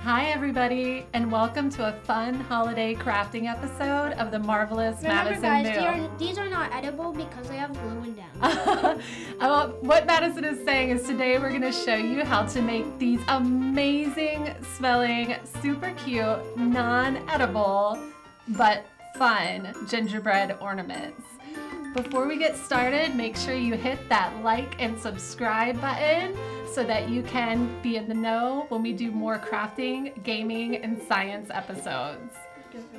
Hi everybody, and welcome to a fun holiday crafting episode of the marvelous Remember, Madison guys, these are not edible because they have glue and down. What Madison is saying is today we're going to show you how to make these amazing smelling, super cute, non-edible, but fun gingerbread ornaments. Before we get started, make sure you hit that like and subscribe button so that you can be in the know when we do more crafting, gaming, and science episodes.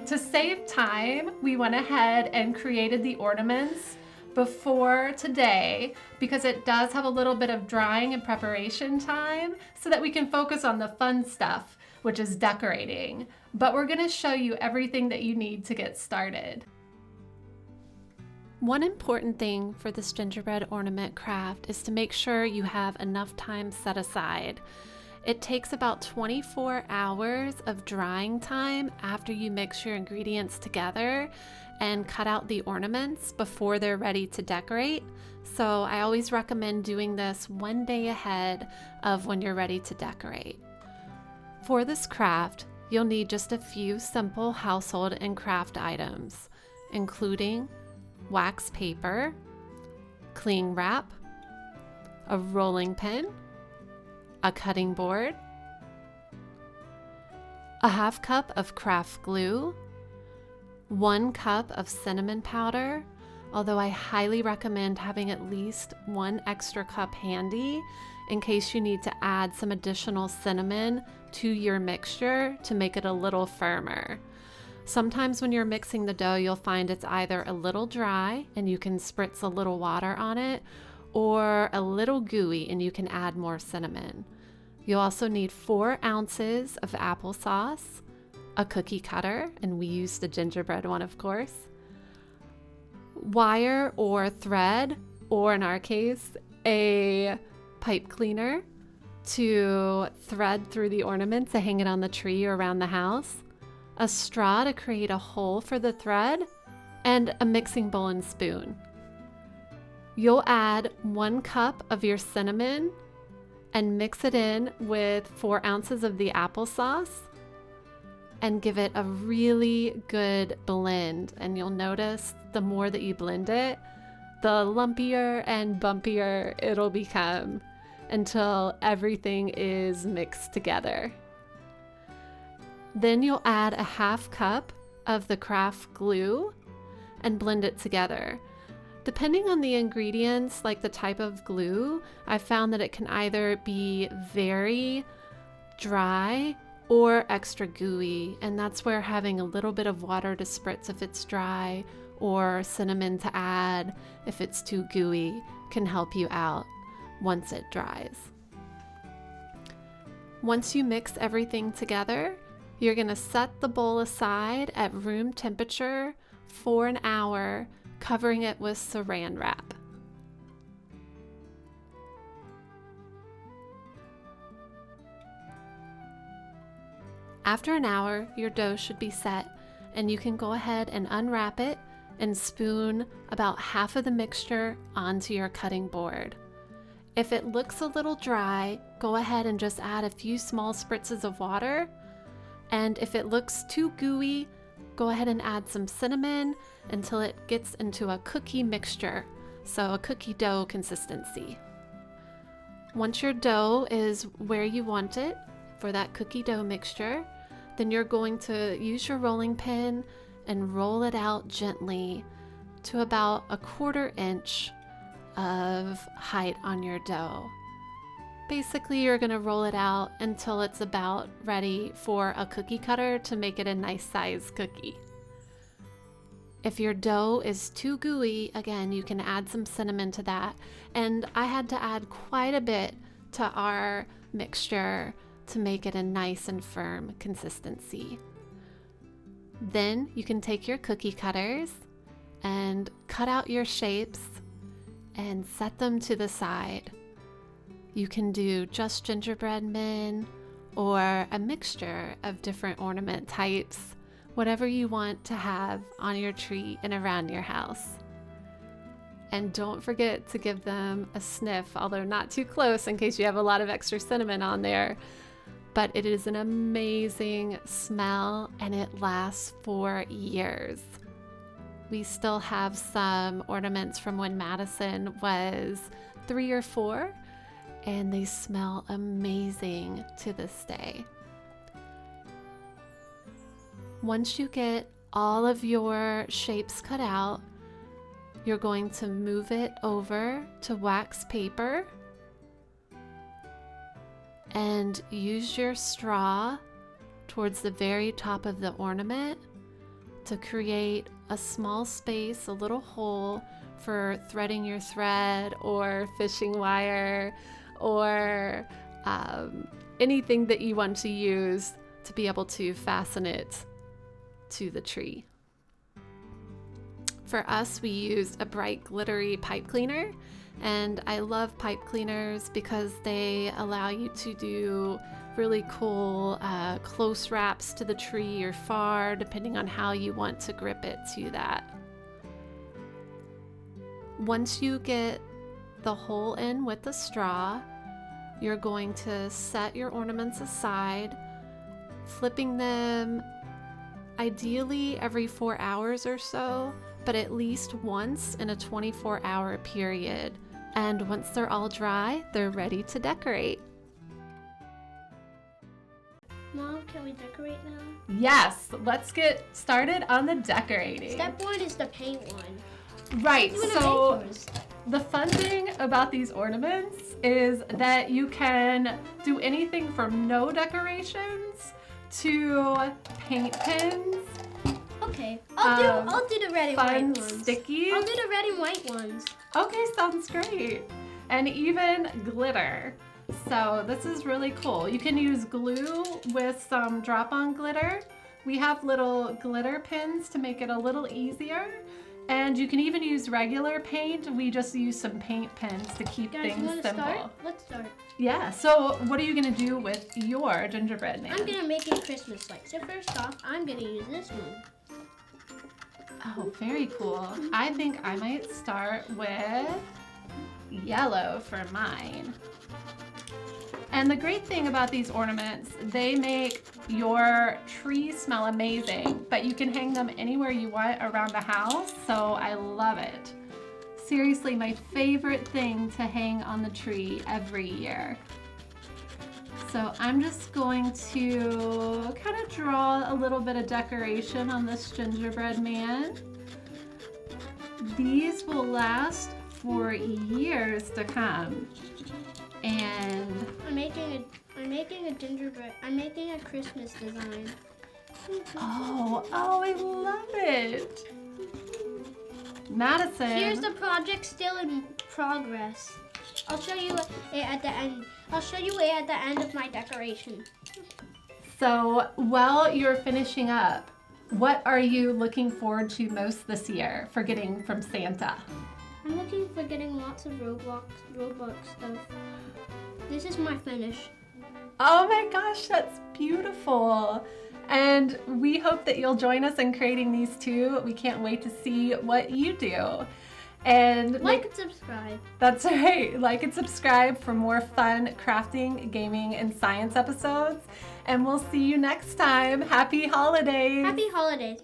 To save time, we went ahead and created the ornaments before today because it does have a little bit of drying and preparation time so that we can focus on the fun stuff, which is decorating. But we're going to show you everything that you need to get started. One important thing for this gingerbread ornament craft is to make sure you have enough time set aside. It takes about 24 hours of drying time after you mix your ingredients together and cut out the ornaments before they're ready to decorate. So I always recommend doing this one day ahead of when you're ready to decorate. For this craft, you'll need just a few simple household and craft items, including wax paper, cling wrap, a rolling pin, a cutting board, a half cup of craft glue, 1 cup of cinnamon powder, although I highly recommend having at least 1 extra cup handy in case you need to add some additional cinnamon to your mixture to make it a little firmer. Sometimes when you're mixing the dough, you'll find it's either a little dry and you can spritz a little water on it, or a little gooey and you can add more cinnamon. You'll also need 4 ounces of applesauce, a cookie cutter, and we use the gingerbread one, of course, wire or thread, or in our case, a pipe cleaner to thread through the ornaments to hang it on the tree or around the house, a straw to create a hole for the thread, and a mixing bowl and spoon. You'll add 1 cup of your cinnamon and mix it in with 4 ounces of the applesauce and give it a really good blend. And you'll notice the more that you blend it, the lumpier and bumpier it'll become until everything is mixed together. Then you'll add a half cup of the craft glue and blend it together. Depending on the ingredients, like the type of glue, I've found that it can either be very dry or extra gooey, and that's where having a little bit of water to spritz if it's dry, or cinnamon to add if it's too gooey, can help you out once it dries. Once you mix everything together, you're going to set the bowl aside at room temperature for an hour, covering it with saran wrap. After an hour, your dough should be set, and you can go ahead and unwrap it and spoon about half of the mixture onto your cutting board. If it looks a little dry, go ahead and just add a few small spritzes of water. And if it looks too gooey, go ahead and add some cinnamon until it gets into a cookie mixture, so a cookie dough consistency. Once your dough is where you want it for that cookie dough mixture, then you're going to use your rolling pin and roll it out gently to about a 1/4 inch of height on your dough. Basically, you're going to roll it out until it's about ready for a cookie cutter to make it a nice size cookie. If your dough is too gooey, again, you can add some cinnamon to that. And I had to add quite a bit to our mixture to make it a nice and firm consistency. Then you can take your cookie cutters and cut out your shapes and set them to the side. You can do just gingerbread men or a mixture of different ornament types, whatever you want to have on your tree and around your house. And don't forget to give them a sniff, although not too close in case you have a lot of extra cinnamon on there. but it is an amazing smell and it lasts for years. We still have some ornaments from when Madison was 3 or 4, and they smell amazing to this day. Once you get all of your shapes cut out, you're going to move it over to wax paper and use your straw towards the very top of the ornament to create a small space, a little hole for threading your thread or fishing wire or anything that you want to use to be able to fasten it to the tree. For us, we used a bright glittery pipe cleaner, and I love pipe cleaners because they allow you to do really cool close wraps to the tree or far, depending on how you want to grip it to that. Once you get the hole in with the straw, you're going to set your ornaments aside, flipping them ideally every 4 hours or so, but at least once in a 24-hour period. And once they're all dry, they're ready to decorate. Mom, can we decorate now? Yes, let's get started on the decorating. Step 1 is the paint one. Right, You wanna so paint first. the fun thing about these ornaments is that you can do anything from no decorations to paint pins. Okay, I'll do the red and white Fun ones. stickies. I'll do the red and white ones. Okay, sounds great. And even glitter. So this is really cool. You can use glue with some drop-on glitter. We have little glitter pins to make it a little easier. And you can even use regular paint. We just use some paint pens to keep Guys, you things wanna simple. start? Let's start. Yeah, so what are you gonna do with your gingerbread man? I'm gonna make a Christmas light. So first off, I'm gonna use this one. Oh, very cool. I think I might start with yellow for mine. And the great thing about these ornaments, they make your tree smell amazing, but you can hang them anywhere you want around the house, so I love it. Seriously, my favorite thing to hang on the tree every year. So I'm just going to kind of draw a little bit of decoration on this gingerbread man. These will last for years to come. And I'm making a gingerbread. I'm making a Christmas design. oh, I love it. Madison. Here's the project still in progress. I'll show you it at the end. I'll show you it at the end of my decoration. So while you're finishing up, what are you looking forward to most this year for getting from Santa? I'm looking for getting lots of Roblox stuff. This is my finish. Oh my gosh, that's beautiful. And we hope that you'll join us in creating these too. We can't wait to see what you do. And Like and subscribe. That's right. Like and subscribe for more fun crafting, gaming, and science episodes. And we'll see you next time. Happy holidays. Happy holidays.